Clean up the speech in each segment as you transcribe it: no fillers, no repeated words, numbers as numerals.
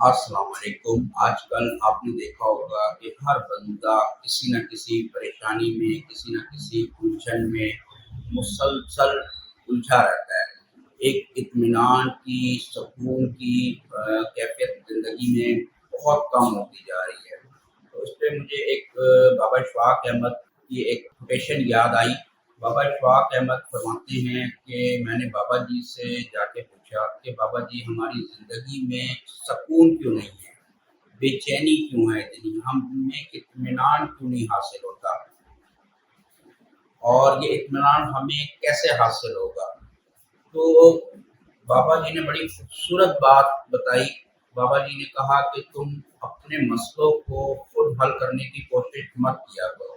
السلام علیکم۔ آج کل آپ نے دیکھا ہوگا کہ ہر بندہ کسی نہ کسی پریشانی میں، کسی نہ کسی الجھن میں مسلسل الجھا رہتا ہے۔ ایک اطمینان کی، سکون کی کیفیت زندگی میں بہت کم ہوتی جا رہی ہے۔ تو اس پہ مجھے ایک بابا اشفاق احمد کی ایک کوٹیشن یاد آئی۔ بابا اشفاق احمد فرماتے ہیں کہ میں نے بابا جی سے جا کے پوچھا کہ بابا جی ہماری زندگی میں سکون کیوں نہیں ہے، بے چینی کیوں ہے اتنی، ہمیں اطمینان کیوں نہیں حاصل ہوتا، اور یہ اطمینان ہمیں کیسے حاصل ہوگا؟ تو بابا جی نے بڑی خوبصورت بات بتائی۔ بابا جی نے کہا کہ تم اپنے مسئلوں کو خود حل کرنے کی کوشش مت کیا کرو،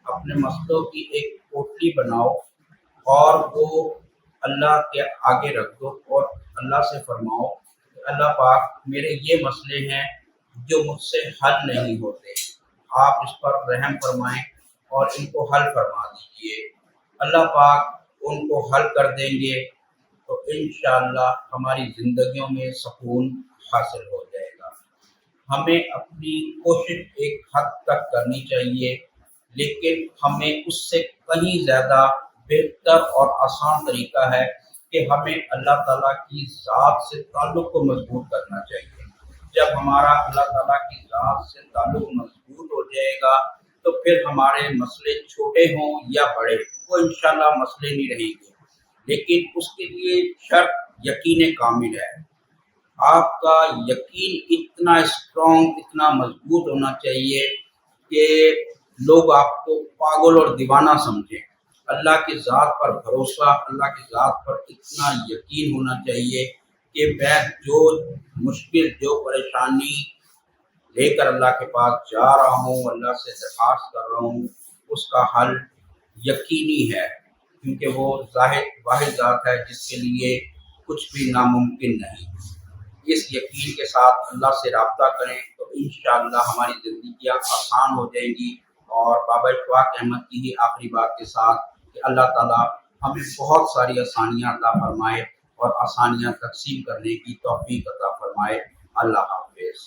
اپنے مسئلوں کی ایک پوٹلی بناؤ اور وہ اللہ کے آگے رکھ دو، اور اللہ سے فرماؤ کہ اللہ پاک میرے یہ مسئلے ہیں جو مجھ سے حل نہیں ہوتے، آپ اس پر رحم فرمائیں اور ان کو حل فرما دیجئے۔ اللہ پاک ان کو حل کر دیں گے تو انشاءاللہ ہماری زندگیوں میں سکون حاصل ہو جائے گا۔ ہمیں اپنی کوشش ایک حد تک کرنی چاہیے، لیکن ہمیں اس سے کہیں زیادہ بہتر اور آسان طریقہ ہے کہ ہمیں اللہ تعالیٰ کی ذات سے تعلق کو مضبوط کرنا چاہیے۔ جب ہمارا اللہ تعالیٰ کی ذات سے تعلق مضبوط ہو جائے گا تو پھر ہمارے مسئلے چھوٹے ہوں یا بڑے، وہ انشاءاللہ مسئلے نہیں رہیں گے، لیکن اس کے لیے شرط یقین کامل ہے۔ آپ کا یقین اتنا اسٹرانگ، اتنا مضبوط ہونا چاہیے کہ لوگ آپ کو پاگل اور دیوانہ سمجھیں۔ اللہ کی ذات پر بھروسہ، اللہ کی ذات پر اتنا یقین ہونا چاہیے کہ میں جو مشکل، جو پریشانی لے کر اللہ کے پاس جا رہا ہوں، اللہ سے درخواست کر رہا ہوں، اس کا حل یقینی ہے، کیونکہ وہ واحد ذات ہے جس کے لیے کچھ بھی ناممکن نہیں۔ اس یقین کے ساتھ اللہ سے رابطہ کریں تو انشاءاللہ ہماری زندگیاں آسان ہو جائیں گی۔ اور بابا اشفاق احمد کی ہی آخری بات کے ساتھ کہ اللہ تعالیٰ ہمیں بہت ساری آسانیاں عطا فرمائے اور آسانیاں تقسیم کرنے کی توفیق عطا فرمائے۔ اللہ حافظ۔